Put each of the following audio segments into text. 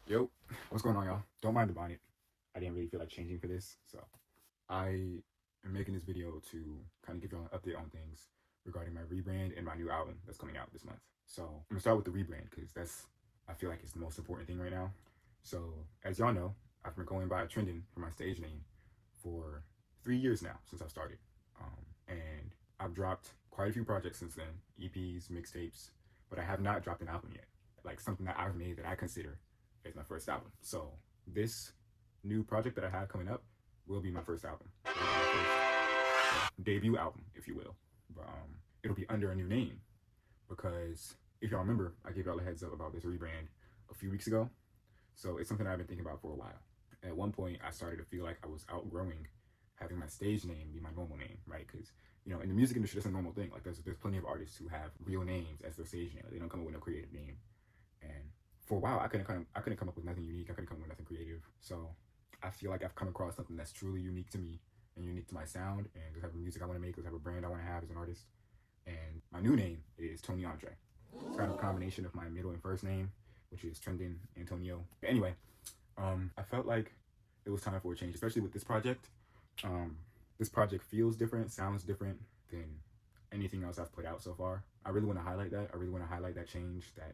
Yo, what's going on, y'all? Don't mind the bonnet. I didn't really feel like changing for this, so I am making this video to kind of give y'all an update on things regarding my rebrand and my new album that's coming out this month. So I'm gonna start with the rebrand because I feel like it's the most important thing right now. So as y'all know, I've been going by Trendan for my stage name for 3 years now since I started, and I've dropped quite a few projects since then, EPs, mixtapes, but I have not dropped an album yet. Like something that I've made that I consider is my first album. So this new project that I have coming up will be my first album. It'll be my first debut album, if you will. But it'll be under a new name because if y'all remember, I gave y'all a heads up about this rebrand a few weeks ago. So it's something I've been thinking about for a while. At one point, I started to feel like I was outgrowing having my stage name be my normal name, right? Because in the music industry, that's a normal thing. Like there's plenty of artists who have real names as their stage name. Like, they don't come up with no creative name. And for a while, I couldn't come up with nothing unique. I couldn't come up with nothing creative. So I feel like I've come across something that's truly unique to me and unique to my sound and the type of music I want to make, the type of brand I want to have as an artist. And my new name is Toni Antré. It's kind of a combination of my middle and first name, which is Trendan Antonio. But anyway, I felt like it was time for a change, especially with this project. This project feels different, sounds different than anything else I've put out so far. I really want to highlight that. I really want to highlight that change, that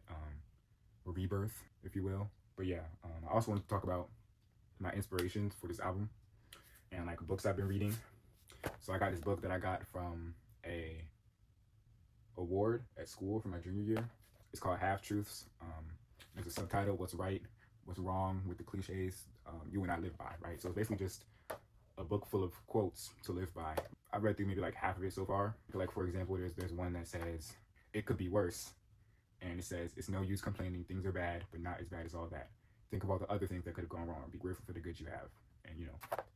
rebirth, if you will. But yeah, I also want to talk about my inspirations for this album and like books I've been reading. So I got this book that I got from a award at school for my junior year. It's called Half Truths. There's a subtitle: What's Right, What's Wrong with the Cliches You and I Live By. Right. So it's basically just a book full of quotes to live by. I've read through maybe like half of it so far. Like for example, there's one that says it could be worse, and it says it's no use complaining. Things are bad, but not as bad as all that. Think of all the other things that could have gone wrong. Be grateful for the good you have, and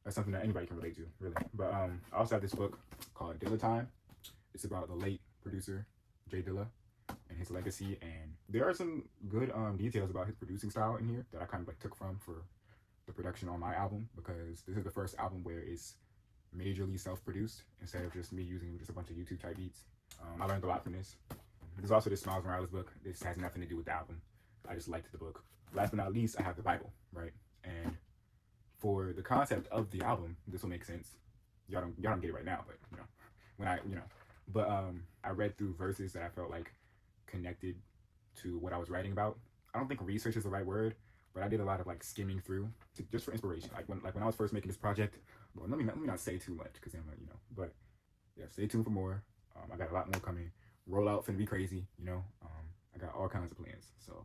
that's something that anybody can relate to, really. But I also have this book called Dilla Time. It's about the late producer Jay Dilla and his legacy, and there are some good details about his producing style in here that I kind of like took from for the production on my album, because this is the first album where it's majorly self-produced instead of just me using just a bunch of YouTube type beats. I learned a lot from this. There's also this Miles Morales book. This has nothing to do with the album. I just liked the book. Last but not least, I have the Bible, right? And for the concept of the album, this will make sense. Y'all don't get it right now, but when but I read through verses that I felt like connected to what I was writing about. I don't think research is the right word, but I did a lot of like skimming through just for inspiration. Like when I was first making this project. Well, let me not say too much because I'm but yeah, stay tuned for more. I got a lot more coming. Rollout finna be crazy. I got all kinds of plans. So